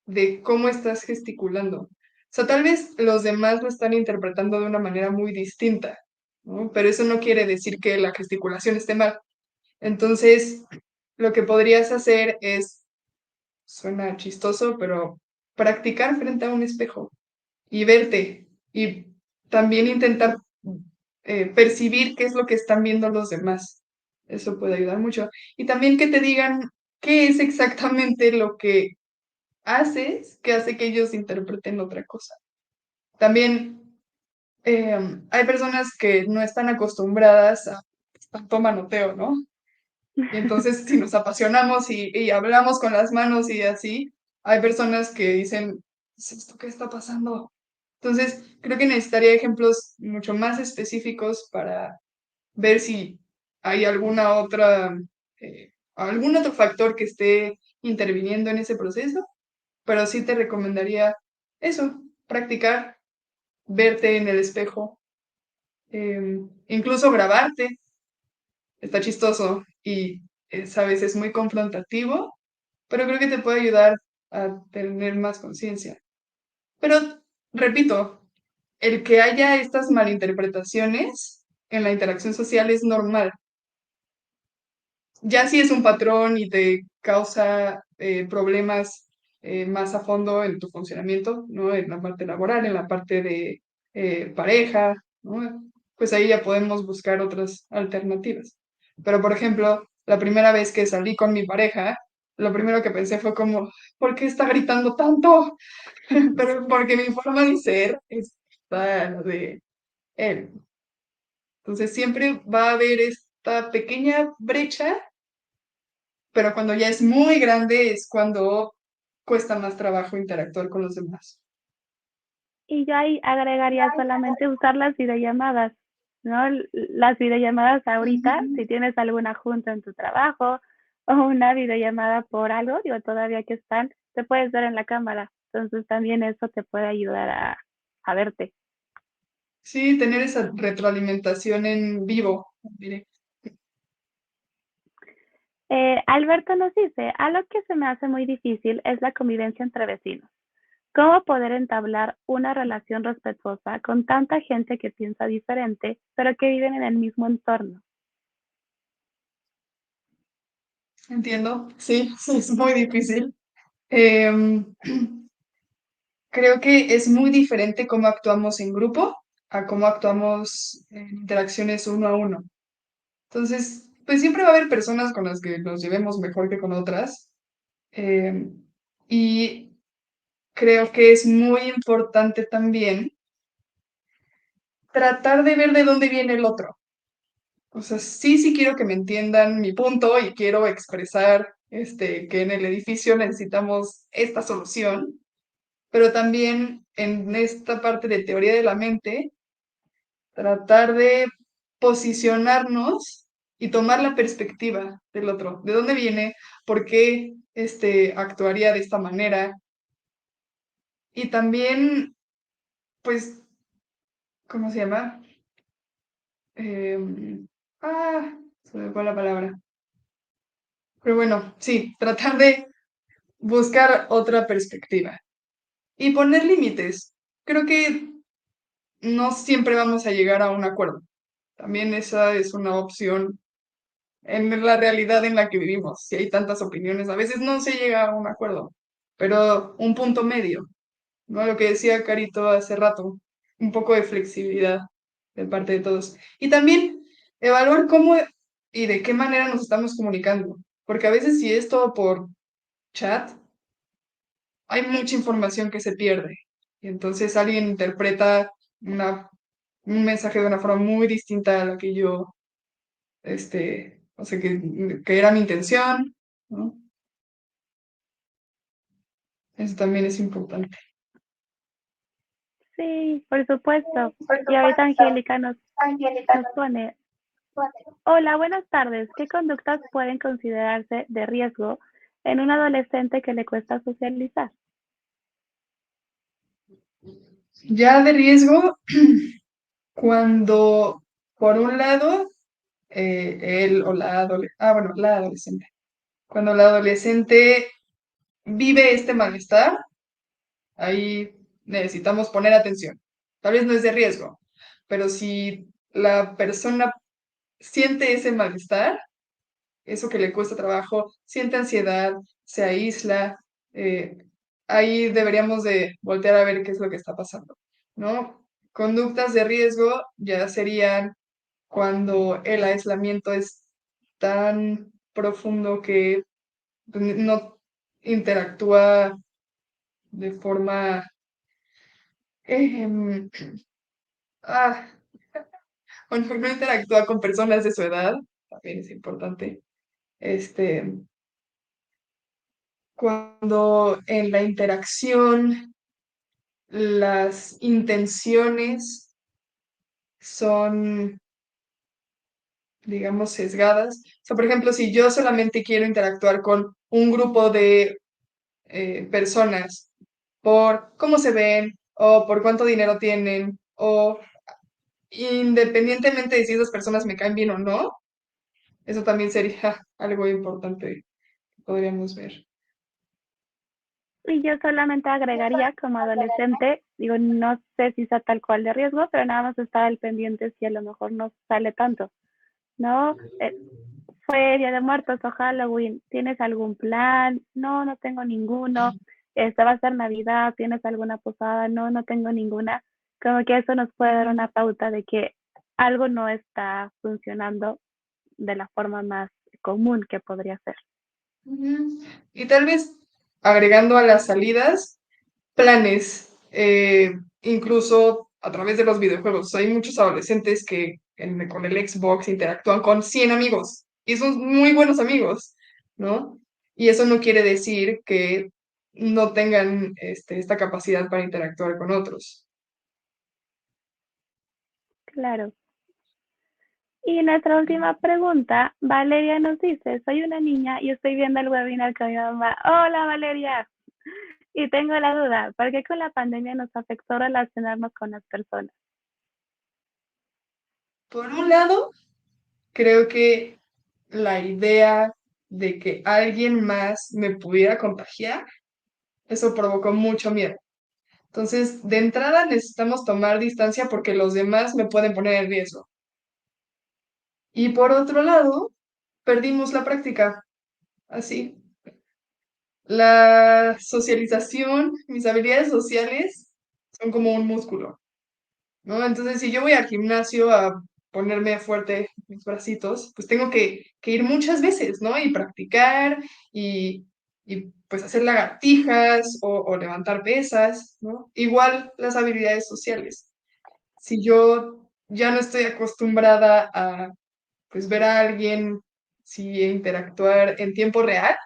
de cómo estás gesticulando. O sea, tal vez los demás lo están interpretando de una manera muy distinta, ¿no? Pero eso no quiere decir que la gesticulación esté mal. Entonces, lo que podrías hacer es, suena chistoso, pero practicar frente a un espejo y verte y también intentar percibir qué es lo que están viendo los demás. Eso puede ayudar mucho. Y también que te digan qué es exactamente lo que haces que hace que ellos interpreten otra cosa. También hay personas que no están acostumbradas a tanto manoteo, ¿no? Y entonces si nos apasionamos y hablamos con las manos y así, hay personas que dicen, ¿es esto qué está pasando? Entonces, creo que necesitaría ejemplos mucho más específicos para ver si hay algún otro factor que esté interviniendo en ese proceso, pero sí te recomendaría eso, practicar, verte en el espejo, incluso grabarte, está chistoso y a veces muy confrontativo, pero creo que te puede ayudar a tener más conciencia. Pero, repito, el que haya estas malinterpretaciones en la interacción social es normal. Ya si es un patrón y te causa problemas más a fondo en tu funcionamiento, ¿no? En la parte laboral, en la parte de pareja, ¿no? Pues ahí ya podemos buscar otras alternativas. Pero, por ejemplo, la primera vez que salí con mi pareja, lo primero que pensé fue como, ¿por qué está gritando tanto? Pero porque mi forma de ser está la de él. Entonces siempre va a haber esta pequeña brecha, pero cuando ya es muy grande es cuando cuesta más trabajo interactuar con los demás. Y yo ahí agregaría solamente usar las videollamadas, ¿no? Las videollamadas ahorita, Ujú. si tienes alguna junta en tu trabajo o una videollamada por algo, digo, todavía que están, te puedes ver en la cámara. Entonces también eso te puede ayudar a verte. Sí, tener esa retroalimentación en vivo. Mire. Alberto nos dice, algo que se me hace muy difícil es la convivencia entre vecinos. ¿Cómo poder entablar una relación respetuosa con tanta gente que piensa diferente, pero que viven en el mismo entorno? Entiendo, sí, sí, es muy difícil. Em, Creo que es muy diferente cómo actuamos en grupo a cómo actuamos en interacciones uno a uno. Entonces, pues siempre va a haber personas con las que nos llevemos mejor que con otras. em, y creo que es muy importante también tratar de ver de dónde viene el otro. O sea, sí, sí quiero que me entiendan mi punto y quiero expresar que en el edificio necesitamos esta solución, pero también en esta parte de teoría de la mente, tratar de posicionarnos y tomar la perspectiva del otro. ¿De dónde viene? ¿Por qué actuaría de esta manera? Y también, pues, ¿cómo se llama? Em, ah, se me fue la palabra. Pero bueno, sí, tratar de buscar otra perspectiva y poner límites. Creo que no siempre vamos a llegar a un acuerdo. También esa es una opción en la realidad en la que vivimos. Si hay tantas opiniones, a veces no se llega a un acuerdo, pero un punto medio, ¿no? Lo que decía Carito hace rato, un poco de flexibilidad de parte de todos. Y también evaluar cómo y de qué manera nos estamos comunicando, porque a veces si es todo por chat, hay mucha información que se pierde. Y entonces alguien interpreta un mensaje de una forma muy distinta a la que yo, o sea, que era mi intención, ¿no? Eso también es importante. Sí, por supuesto. Y ahorita Angélica nos pone, hola, buenas tardes. ¿Qué conductas pueden considerarse de riesgo en un adolescente que le cuesta socializar? Ya de riesgo, cuando por un lado, él o bueno, la adolescente, cuando la adolescente vive este malestar, ahí necesitamos poner atención. Tal vez no es de riesgo, pero si la persona siente ese malestar, eso que le cuesta trabajo, siente ansiedad, se aísla, eh, ahí deberíamos de voltear a ver qué es lo que está pasando, ¿no? Conductas de riesgo ya serían cuando el aislamiento es tan profundo que no interactúa de forma em, ah, cuando no interactúa con personas de su edad, también es importante. Este, Cuando en la interacción las intenciones son, digamos, sesgadas. O sea, por ejemplo, si yo solamente quiero interactuar con un grupo de personas por cómo se ven o por cuánto dinero tienen o independientemente de si esas personas me caen bien o no, eso también sería algo importante que podríamos ver. Y yo solamente agregaría como adolescente, digo, no sé si sea tal cual de riesgo, pero nada más estar al pendiente si a lo mejor no sale tanto, ¿no? Fue Día de Muertos o Halloween, ¿tienes algún plan? No, no tengo ninguno. Va a ser Navidad, ¿tienes alguna posada? No, no tengo ninguna. Como que eso nos puede dar una pauta de que algo no está funcionando de la forma más común que podría ser. Ujú. Y tal vez agregando a las salidas planes, incluso a través de los videojuegos. Hay muchos adolescentes que con el Xbox interactúan con 100 amigos y son muy buenos amigos, ¿no? Y eso no quiere decir que no tengan esta capacidad para interactuar con otros. Claro. Y nuestra última pregunta, Valeria nos dice, soy una niña y estoy viendo el webinar con mi mamá. Hola Valeria. Y tengo la duda, ¿por qué con la pandemia nos afectó relacionarnos con las personas? Por un lado, creo que la idea de que alguien más me pudiera contagiar, eso provocó mucho miedo. Entonces, de entrada necesitamos tomar distancia porque los demás me pueden poner en riesgo. Y por otro lado, perdimos la práctica. Así, la socialización, mis habilidades sociales son como un músculo, ¿no? Entonces, si yo voy al gimnasio a ponerme fuerte mis bracitos, pues tengo que ir muchas veces, ¿no? Y practicar y pues hacer lagartijas o levantar pesas, ¿no? Igual las habilidades sociales. Si yo ya no estoy acostumbrada a pues ver a alguien, si interactuar en tiempo real,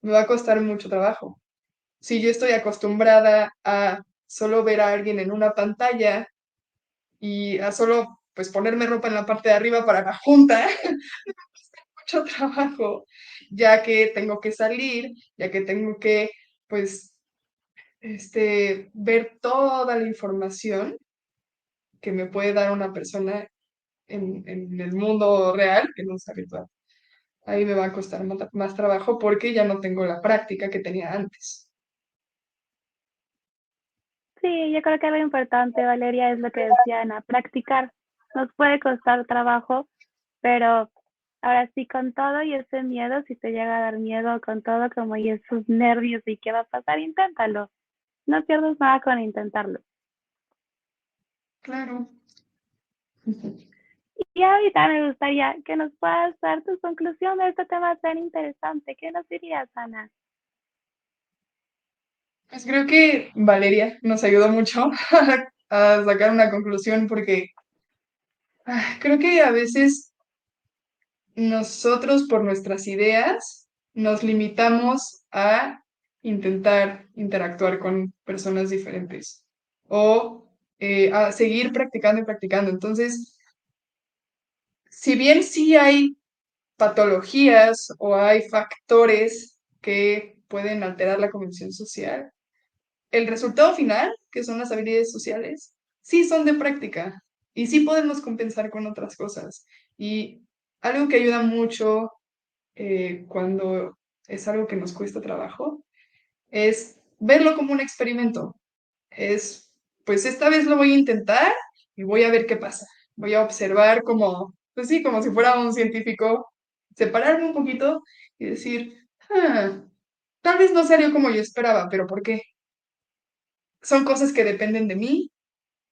me va a costar mucho trabajo. Si yo estoy acostumbrada a solo ver a alguien en una pantalla y a solo pues ponerme ropa en la parte de arriba para la junta, mucho trabajo, ya que tengo que salir, ya que tengo que pues ver toda la información que me puede dar una persona en el mundo real, que no es habitual. Ahí me va a costar más trabajo porque ya no tengo la práctica que tenía antes. Sí, yo creo que lo importante, Valeria, es lo que decía Ana, practicar. Nos puede costar trabajo, pero ahora sí, con todo y ese miedo, si te llega a dar miedo, con todo como y esos nervios y qué va a pasar, inténtalo. No pierdas nada con intentarlo. Claro. Y ahorita me gustaría que nos puedas dar tu conclusión de este tema tan interesante. ¿Qué nos dirías, Ana? Pues creo que Valeria nos ayudó mucho a sacar una conclusión porque creo que a veces nosotros por nuestras ideas nos limitamos a intentar interactuar con personas diferentes o a seguir practicando y practicando. Entonces, si bien sí hay patologías o hay factores que pueden alterar la convención social, el resultado final, que son las habilidades sociales, sí son de práctica y sí podemos compensar con otras cosas. Y algo que ayuda mucho cuando es algo que nos cuesta trabajo es verlo como un experimento. Es, pues esta vez lo voy a intentar y voy a ver qué pasa. Voy a observar como, pues sí, como si fuera un científico, separarme un poquito y decir, "Ah, tal vez no salió como yo esperaba, pero ¿por qué? Son cosas que dependen de mí,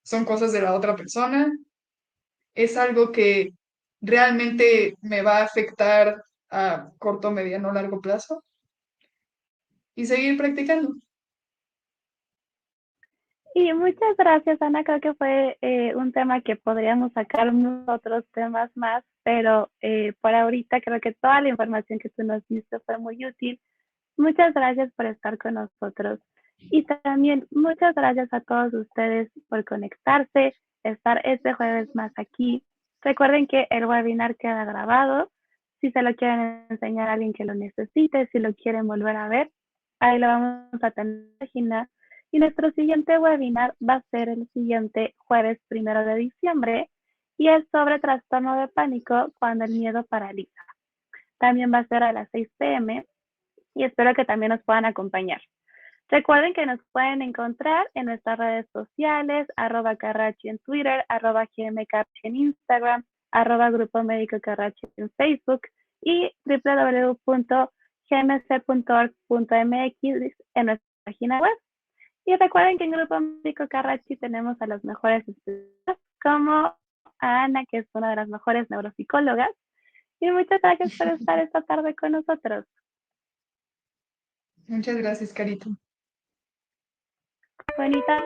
son cosas de la otra persona, es algo que realmente me va a afectar a corto, mediano, largo plazo y seguir practicando. Y muchas gracias, Ana. Creo que fue un tema que podríamos sacar muchos otros temas más, pero por ahorita creo que toda la información que tú nos diste fue muy útil. Muchas gracias por estar con nosotros. Y también muchas gracias a todos ustedes por conectarse, estar este jueves más aquí. Recuerden que el webinar queda grabado. Si se lo quieren enseñar a alguien que lo necesite, si lo quieren volver a ver, ahí lo vamos a tener en la página. Y nuestro siguiente webinar va a ser el siguiente jueves 1 de diciembre y es sobre trastorno de pánico cuando el miedo paraliza. También va a ser a las 6 p.m. y espero que también nos puedan acompañar. Recuerden que nos pueden encontrar en nuestras redes sociales, @Carrachi en Twitter, @GMCarrachi en Instagram, @Grupo Médico Carrachi en Facebook y www.gmc.org.mx en nuestra página web. Y recuerden que en Grupo Médico Carrachi tenemos a los mejores especialistas, como a Ana, que es una de las mejores neuropsicólogas. Y muchas gracias por estar esta tarde con nosotros. Muchas gracias, Carito. Bonita